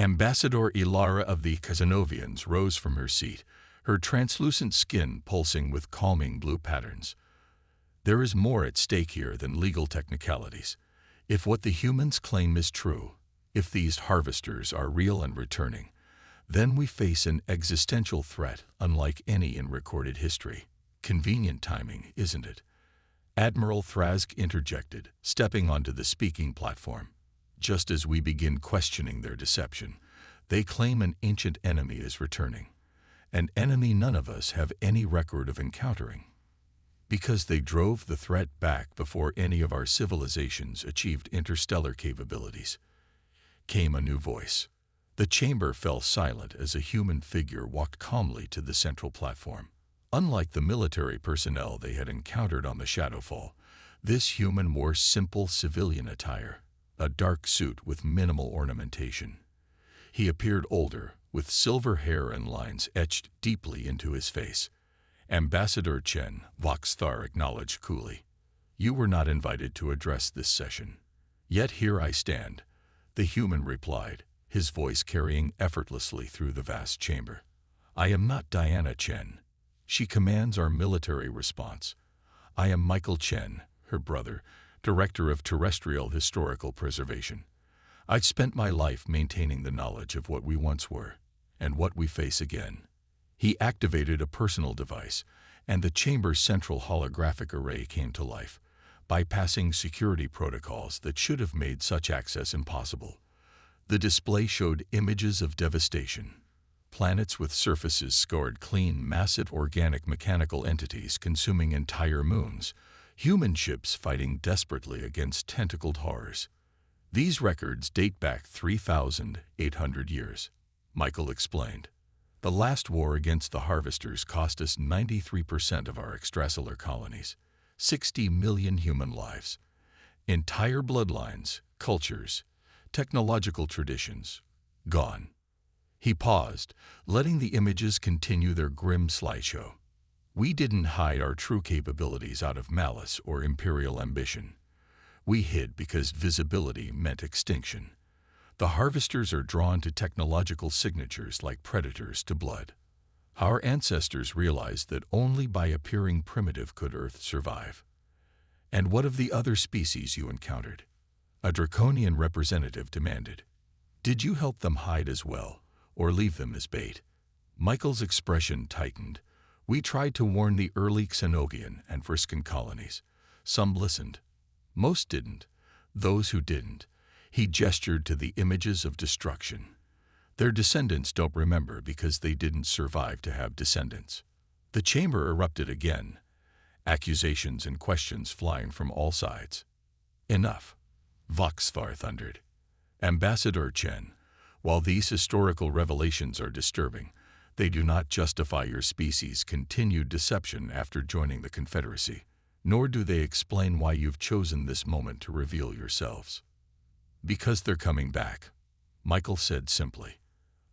Ambassador Ilara of the Casanovians rose from her seat, her translucent skin pulsing with calming blue patterns. There is more at stake here than legal technicalities. If what the humans claim is true, if these harvesters are real and returning, then we face an existential threat unlike any in recorded history. Convenient timing, isn't it? Admiral Thrask interjected, stepping onto the speaking platform. Just as we begin questioning their deception, they claim an ancient enemy is returning. An enemy none of us have any record of encountering. Because they drove the threat back before any of our civilizations achieved interstellar capabilities. Came a new voice. The chamber fell silent as a human figure walked calmly to the central platform. Unlike the military personnel they had encountered on the Shadowfall, this human wore simple civilian attire, a dark suit with minimal ornamentation. He appeared older, with silver hair and lines etched deeply into his face. Ambassador Chen, Voxthar acknowledged coolly. You were not invited to address this session. Yet here I stand, the human replied, his voice carrying effortlessly through the vast chamber. I am not Diana Chen. She commands our military response. I am Michael Chen, her brother, Director of Terrestrial Historical Preservation. I've spent my life maintaining the knowledge of what we once were, and what we face again. He activated a personal device, and the chamber's central holographic array came to life, bypassing security protocols that should have made such access impossible. The display showed images of devastation. Planets with surfaces scored clean, massive organic mechanical entities consuming entire moons, human ships fighting desperately against tentacled horrors. These records date back 3,800 years, Michael explained. The last war against the harvesters cost us 93% of our extrasolar colonies, 60 million human lives. Entire bloodlines, cultures, technological traditions, gone. He paused, letting the images continue their grim slideshow. We didn't hide our true capabilities out of malice or imperial ambition. We hid because visibility meant extinction. The harvesters are drawn to technological signatures like predators to blood. Our ancestors realized that only by appearing primitive could Earth survive. And what of the other species you encountered? A draconian representative demanded. Did you help them hide as well, or leave them as bait? Michael's expression tightened. We tried to warn the early Xenogian and Vriscan colonies. Some listened. Most didn't. Those who didn't, he gestured to the images of destruction. Their descendants don't remember because they didn't survive to have descendants. The chamber erupted again, accusations and questions flying from all sides. Enough, Voxthar thundered. Ambassador Chen, while these historical revelations are disturbing, they do not justify your species' continued deception after joining the Confederacy, nor do they explain why you've chosen this moment to reveal yourselves. Because they're coming back, Michael said simply.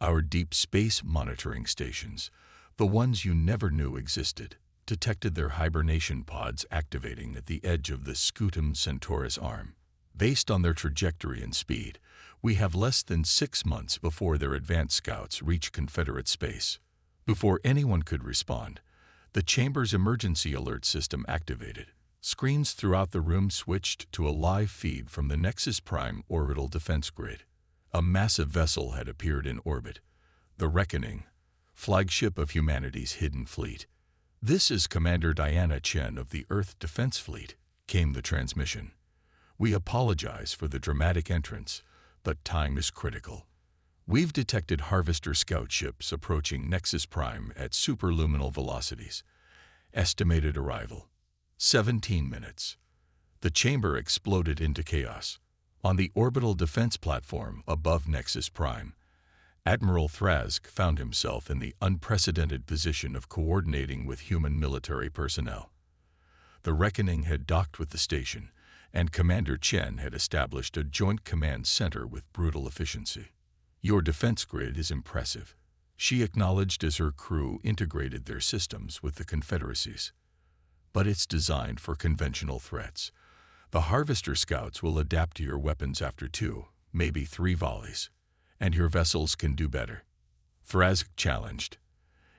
Our deep space monitoring stations, the ones you never knew existed, detected their hibernation pods activating at the edge of the Scutum Centaurus arm. Based on their trajectory and speed, we have less than 6 months before their advanced scouts reach Confederate space. Before anyone could respond, the chamber's emergency alert system activated. Screens throughout the room switched to a live feed from the Nexus Prime orbital defense grid. A massive vessel had appeared in orbit, the Reckoning, flagship of humanity's hidden fleet. This is Commander Diana Chen of the Earth Defense Fleet, came the transmission. We apologize for the dramatic entrance, but time is critical. We've detected Harvester scout ships approaching Nexus Prime at superluminal velocities. Estimated arrival, 17 minutes. The chamber exploded into chaos. On the orbital defense platform above Nexus Prime, Admiral Thrask found himself in the unprecedented position of coordinating with human military personnel. The Reckoning had docked with the station, and Commander Chen had established a joint command center with brutal efficiency. Your defense grid is impressive, she acknowledged as her crew integrated their systems with the Confederacy's. But it's designed for conventional threats. The Harvester scouts will adapt to your weapons after 2, maybe 3 volleys. and your vessels can do better," Thrask challenged.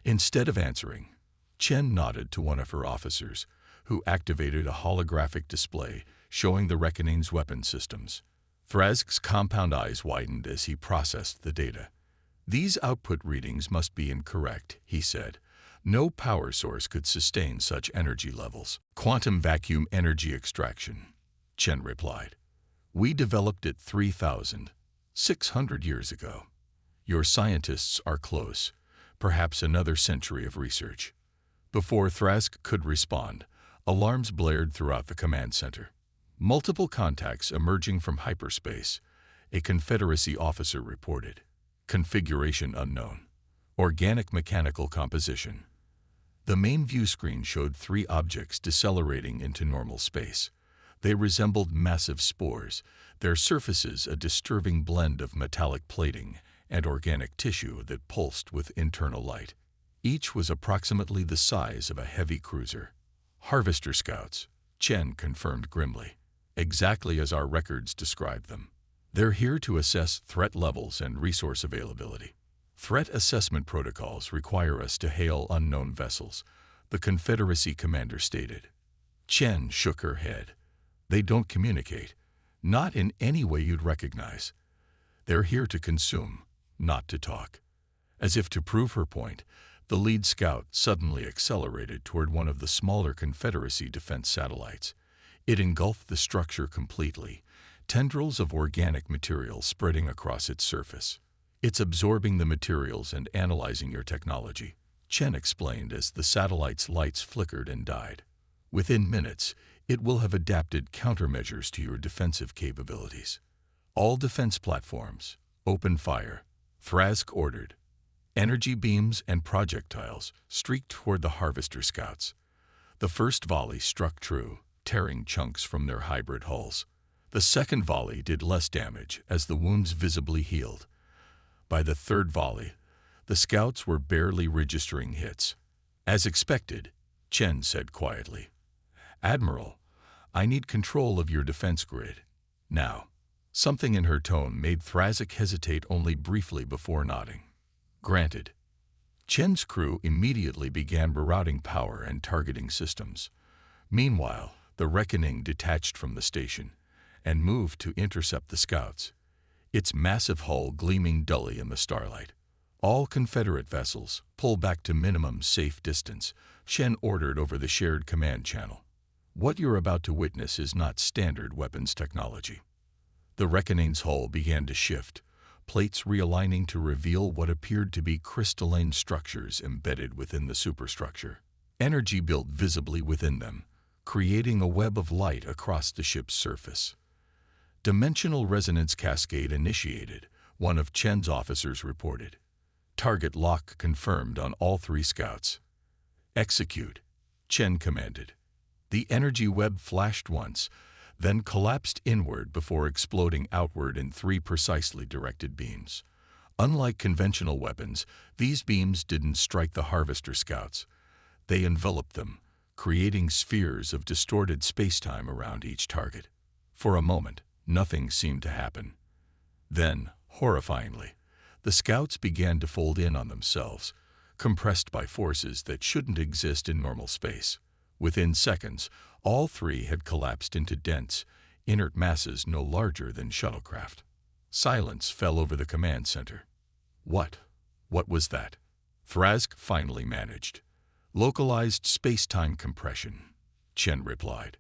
Instead of answering, Chen nodded to one of her officers, who activated a holographic display showing the Reckoning's weapon systems. Thrask's compound eyes widened as he processed the data. "These output readings must be incorrect," he said. "No power source could sustain such energy levels." "Quantum vacuum energy extraction," Chen replied. "We developed it 3,600 years ago. Your scientists are close, perhaps another century of research." Before Thrask could respond, alarms blared throughout the command center. "Multiple contacts emerging from hyperspace," a Confederacy officer reported. "Configuration unknown. Organic mechanical composition." The main view screen showed 3 objects decelerating into normal space. They resembled massive spores, their surfaces a disturbing blend of metallic plating and organic tissue that pulsed with internal light. Each was approximately the size of a heavy cruiser. "Harvester scouts," Chen confirmed grimly. "Exactly as our records describe them. They're here to assess threat levels and resource availability. Threat assessment protocols require us to hail unknown vessels," the Confederacy commander stated. Chen shook her head. "They don't communicate, not in any way you'd recognize. They're here to consume, not to talk." As if to prove her point, the lead scout suddenly accelerated toward one of the smaller Confederacy defense satellites. It engulfed the structure completely, tendrils of organic material spreading across its surface. "It's absorbing the materials and analyzing your technology," Chen explained as the satellite's lights flickered and died. "Within minutes, it will have adapted countermeasures to your defensive capabilities. All defense platforms, open fire," Thrask ordered. Energy beams and projectiles streaked toward the Harvester scouts. The first volley struck true, tearing chunks from their hybrid hulls. The second volley did less damage as the wounds visibly healed. By the third volley, the scouts were barely registering hits. "As expected," Chen said quietly. "Admiral, I need control of your defense grid. Now." Something in her tone made Thrask hesitate only briefly before nodding. "Granted." Chen's crew immediately began rerouting power and targeting systems. Meanwhile, the Reckoning detached from the station and moved to intercept the scouts, its massive hull gleaming dully in the starlight. "All Confederate vessels, pull back to minimum safe distance," Chen ordered over the shared command channel. "What you're about to witness is not standard weapons technology." The Reckoning's hull began to shift, plates realigning to reveal what appeared to be crystalline structures embedded within the superstructure. Energy built visibly within them, creating a web of light across the ship's surface. "Dimensional resonance cascade initiated," one of Chen's officers reported. "Target lock confirmed on all 3 scouts." "Execute," Chen commanded. The energy web flashed once, then collapsed inward before exploding outward in 3 precisely directed beams. Unlike conventional weapons, these beams didn't strike the Harvester scouts. They enveloped them, creating spheres of distorted spacetime around each target. For a moment, nothing seemed to happen. Then, horrifyingly, the scouts began to fold in on themselves, compressed by forces that shouldn't exist in normal space. Within seconds, all 3 had collapsed into dense, inert masses no larger than shuttlecraft. Silence fell over the command center. What was that?" Thrask finally managed. "Localized space-time compression," Chen replied.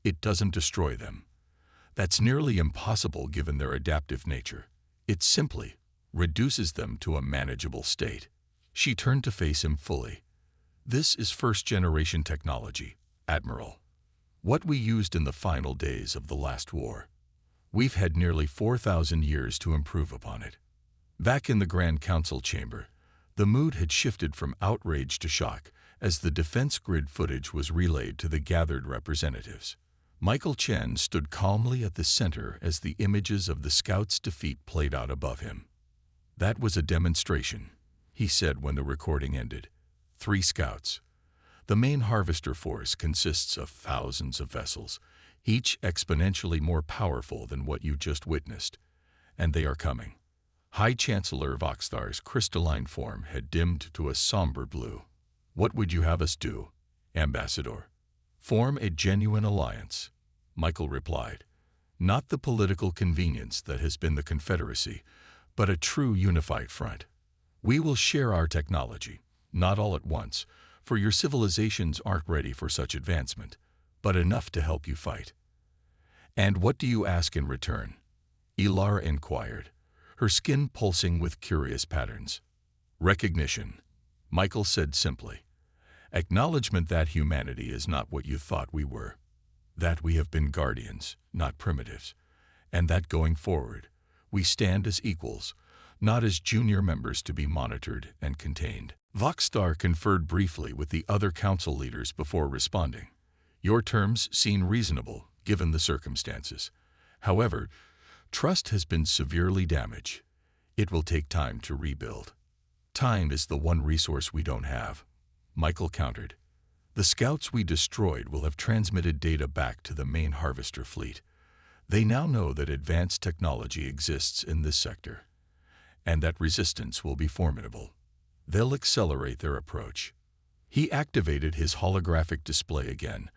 "It doesn't destroy them. That's nearly impossible given their adaptive nature. It simply reduces them to a manageable state." She turned to face him fully. "This is first-generation technology, Admiral. What we used in the final days of the last war. We've had nearly 4,000 years to improve upon it." Back in the Grand Council chamber, the mood had shifted from outrage to shock as the defense grid footage was relayed to the gathered representatives. Michael Chen stood calmly at the center as the images of the scouts' defeat played out above him. "That was a demonstration," he said when the recording ended. 3 scouts. The main Harvester force consists of thousands of vessels, each exponentially more powerful than what you just witnessed. And they are coming. High Chancellor Voxthar's crystalline form had dimmed to a somber blue. "What would you have us do, Ambassador?" "Form a genuine alliance," Michael replied. "Not the political convenience that has been the Confederacy, but a true unified front. We will share our technology, not all at once, for your civilizations aren't ready for such advancement, but enough to help you fight." "And what do you ask in return?" Ilara inquired, her skin pulsing with curious patterns. "Recognition," Michael said simply. "Acknowledgement that humanity is not what you thought we were, that we have been guardians, not primitives, and that going forward, we stand as equals, not as junior members to be monitored and contained." Voxthar conferred briefly with the other council leaders before responding. "Your terms seem reasonable, given the circumstances. However, trust has been severely damaged. It will take time to rebuild." "Time is the one resource we don't have," Michael countered. "The scouts we destroyed will have transmitted data back to the main harvester fleet. They now know that advanced technology exists in this sector, and that resistance will be formidable. They'll accelerate their approach." He activated his holographic display again,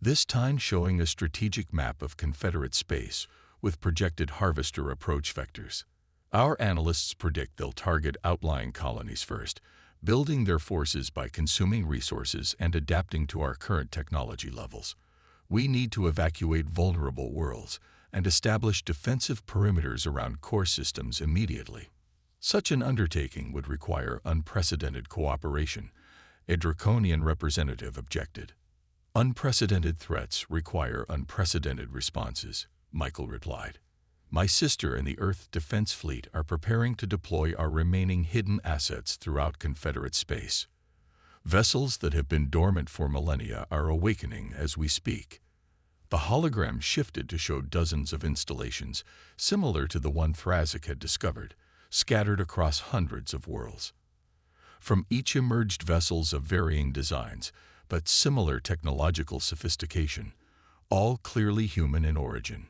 this time showing a strategic map of Confederate space with projected harvester approach vectors. "Our analysts predict they'll target outlying colonies first, building their forces by consuming resources and adapting to our current technology levels. We need to evacuate vulnerable worlds and establish defensive perimeters around core systems immediately. Such an undertaking would require unprecedented cooperation," a draconian representative objected. "Unprecedented threats require unprecedented responses," Michael replied. "My sister and the Earth Defense Fleet are preparing to deploy our remaining hidden assets throughout Confederate space. Vessels that have been dormant for millennia are awakening as we speak." The hologram shifted to show dozens of installations, similar to the one Thrazik had discovered, scattered across hundreds of worlds. From each emerged vessels of varying designs, but similar technological sophistication, all clearly human in origin.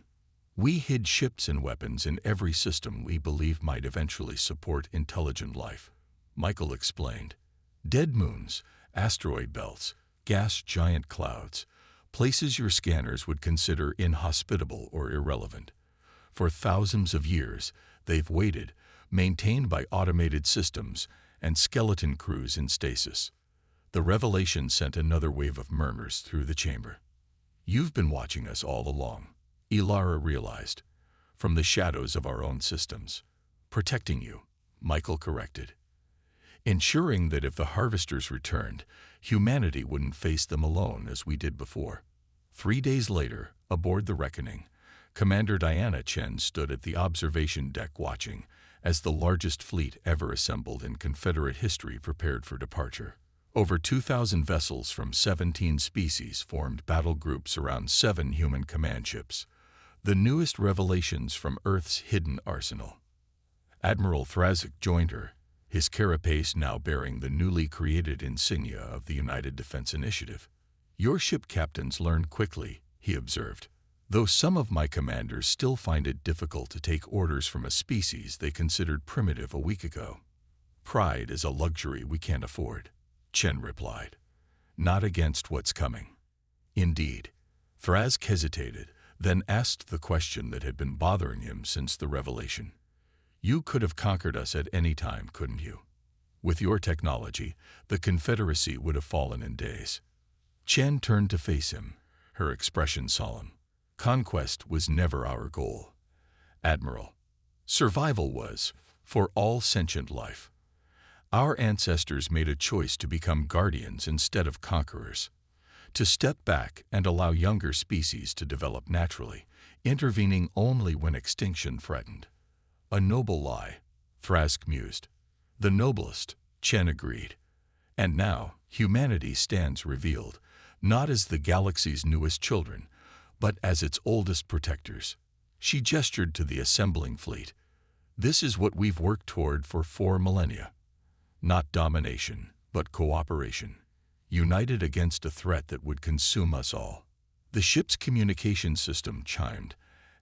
"We hid ships and weapons in every system we believe might eventually support intelligent life," Michael explained. "Dead moons, asteroid belts, gas giant clouds, places your scanners would consider inhospitable or irrelevant. For thousands of years, they've waited, maintained by automated systems and skeleton crews in stasis." The revelation sent another wave of murmurs through the chamber. "You've been watching us all along," Ilara realized, "from the shadows of our own systems. Protecting you," Michael corrected. "Ensuring that if the harvesters returned, humanity wouldn't face them alone as we did before." 3 days later, aboard the Reckoning, Commander Diana Chen stood at the observation deck watching as the largest fleet ever assembled in Confederate history prepared for departure. Over 2,000 vessels from 17 species formed battle groups around 7 human command ships, the newest revelations from Earth's hidden arsenal. Admiral Thrazik joined her, his carapace now bearing the newly created insignia of the United Defense Initiative. "Your ship captains learned quickly," he observed, "though some of my commanders still find it difficult to take orders from a species they considered primitive a week ago." "Pride is a luxury we can't afford," Chen replied. "Not against what's coming." "Indeed." Thrazik hesitated, then asked the question that had been bothering him since the revelation. "You could have conquered us at any time, couldn't you? With your technology, the Confederacy would have fallen in days." Chen turned to face him, her expression solemn. "Conquest was never our goal, Admiral. Survival was, for all sentient life. Our ancestors made a choice to become guardians instead of conquerors, to step back and allow younger species to develop naturally, intervening only when extinction threatened." "A noble lie," Thrazik mused. "The noblest," Chen agreed. "And now, humanity stands revealed, not as the galaxy's newest children, but as its oldest protectors." She gestured to the assembling fleet. "This is what we've worked toward for 4 millennia. Not domination, but cooperation, united against a threat that would consume us all." The ship's communication system chimed,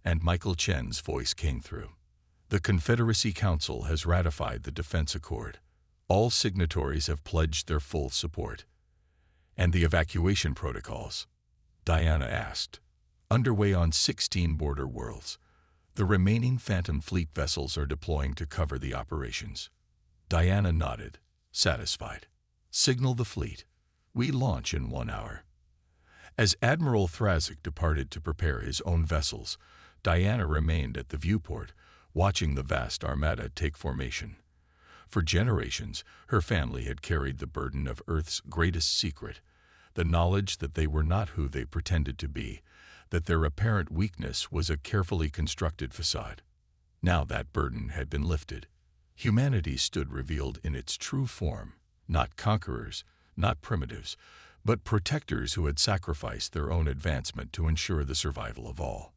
and Michael Chen's voice came through. The Confederacy Council has ratified the Defense Accord. All signatories have pledged their full support. And the evacuation protocols? Diana asked. Underway on 16 border worlds. The remaining Phantom Fleet vessels are deploying to cover the operations. Diana nodded, satisfied. Signal the fleet. We launch in 1 hour. As Admiral Thrazik departed to prepare his own vessels, Diana remained at the viewport, watching the vast armada take formation. For generations, her family had carried the burden of Earth's greatest secret, the knowledge that they were not who they pretended to be, that their apparent weakness was a carefully constructed facade. Now that burden had been lifted. Humanity stood revealed in its true form, not conquerors, not primitives, but protectors who had sacrificed their own advancement to ensure the survival of all.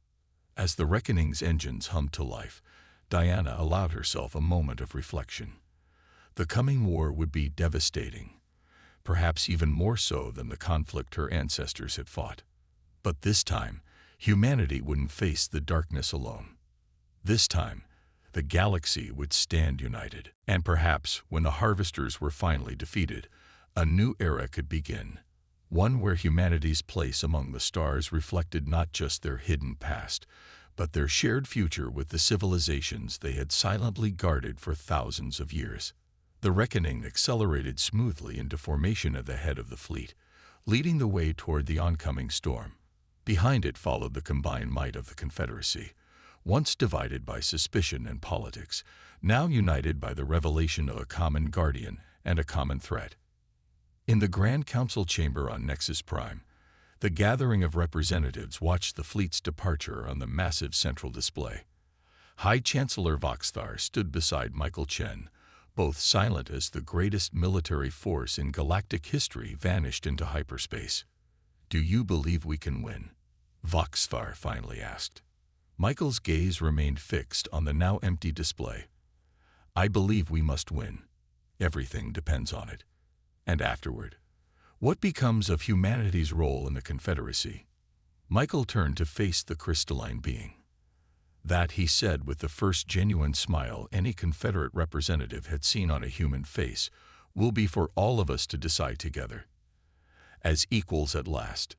As the Reckoning's engines hummed to life, Diana allowed herself a moment of reflection. The coming war would be devastating, perhaps even more so than the conflict her ancestors had fought. But this time, humanity wouldn't face the darkness alone. This time, the galaxy would stand united. And perhaps, when the Harvesters were finally defeated, a new era could begin. One where humanity's place among the stars reflected not just their hidden past, but their shared future with the civilizations they had silently guarded for thousands of years. The Reckoning accelerated smoothly into formation at the head of the fleet, leading the way toward the oncoming storm. Behind it followed the combined might of the Confederacy, once divided by suspicion and politics, now united by the revelation of a common guardian and a common threat. In the Grand Council chamber on Nexus Prime, the gathering of representatives watched the fleet's departure on the massive central display. High Chancellor Voxthar stood beside Michael Chen, both silent as the greatest military force in galactic history vanished into hyperspace. "Do you believe we can win?" Voxthar finally asked. Michael's gaze remained fixed on the now empty display. "I believe we must win. Everything depends on it." And afterward, what becomes of humanity's role in the Confederacy? Michael turned to face the crystalline being. That, he said with the first genuine smile any Confederate representative had seen on a human face, will be for all of us to decide together. As equals at last.